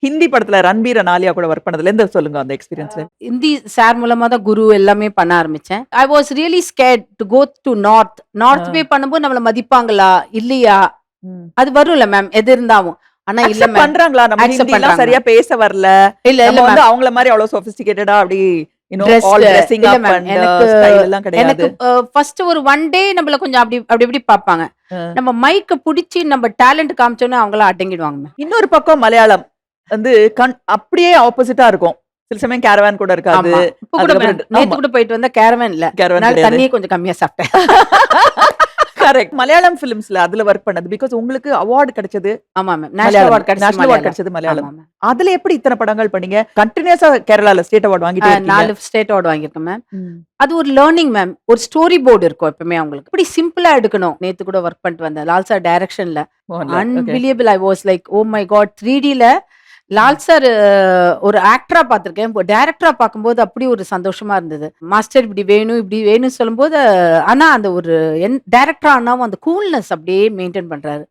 ஹிந்தி படத்துல ரன்பீர் அண்ட் ஆலியா கூட ஒர்க் பண்ணதுல இருந்து சொல்லுங்க அந்த எக்ஸ்பீரியன்ஸ். ஹிந்தி சார் மூலமா தான் குரு எல்லாமே பண்ண ஆரம்பிச்சேன். I was really scared to go to north போய் பண்ணும்போது நம்மள மதிப்பாங்களா? இல்லையா? அது வரும்ல மேம் எது இருந்தாவும். ஆனா இல்ல அக்செப்ட் மேம். பண்றாங்களா? நம்ம அக்செப்ட் ஹிந்திலாம் பண்றாங்க. சரியா பேச வரல. இல்ல நம்ம இல்ல வந்து மேம். அவங்கள மாரி அவ்வளவு சொபிஸ்டிகேட்டடா அப்படி ட்ரெஸ்ட் ஆல் ட்ரெஸ்ஸிங் இல்ல அப் மேம். அண்ட் எனக்கு ஸ்டைல் எல்லாம் எனக்கு கிடையாது. ஃபர்ஸ்ட் ஒரு 1 டே நம்மள கொஞ்சம் அப்படி அப்படி இப்படி பார்ப்பாங்க. அ. நம்ம மைக்க புடிச்சு நம்ம டேலண்ட் காமிச்சோனே அவங்கலாம் அடங்கிடுவாங்க மேம். இன்னொரு பக்கம் மலையாளம் வந்து அப்படியே ஆப்போசிட்டா இருக்கும். சில சமயம் கேரவான் கூட இருக்காது. ஆமா. இப்ப கூட மேம் அதுக்கப்புறம் நேத்து ஆமா. கூட போயிட்டு வந்த கேரவன் இல்ல. கேரவான் அதனால கிடையாது. தண்ணியே கொஞ்சம் கம்மியா சாப்பிட்டேன். கரெக்ட். மலையாளம் ஃபிலிம்ஸ்ல அதுல ஒர்க் பண்ணது. பிகாஸ் உங்களுக்கு அவார்ட் கிடைச்சது ஆமா மேம். நேஷனல் மலையாளம். அவார்ட் கிடைச்சது நேஷனல் அவார்ட் மலையாளம். கிடைச்சது மலையாளம். ஆமா மேம். அதுல எப்படி இத்தன படங்கள் பண்ணீங்க? கன்டினியூஸா கேரளால ஸ்டேட் அவார்ட் வாங்கிட்டே இருக்கீங்க. 4 ஸ்டேட் அவார்ட் வாங்கியிருக்கேன் மேம். ம். அது ஒரு லேர்னிங் மேம். ஒரு ஸ்டோரி போர்டு இருக்கும் எப்பவுமே அவங்களுக்கு. இப்படி சிம்பிளா எடுக்கணும். நேத்து கூட ஒர்க் பண்ணிட்டு வந்தேன். லால் சார் டைரக்ஷன்ல. Mohanlal. Okay. Unbelievable. I was like oh my God 3Dல லால் சார் ஒரு ஆக்டரா பார்த்திருக்கேன். இப்போ டைரக்டரா பார்க்கும்போது அப்படி ஒரு சந்தோஷமா இருந்தது. மாஸ்டர் இப்படி வேணும்னு சொல்லும்போது, ஆனா அந்த ஒரு டைரக்டரா ஆனாவும் அந்த கூல்னஸ் அப்படியே மெயின்டெயின் பண்றாரு.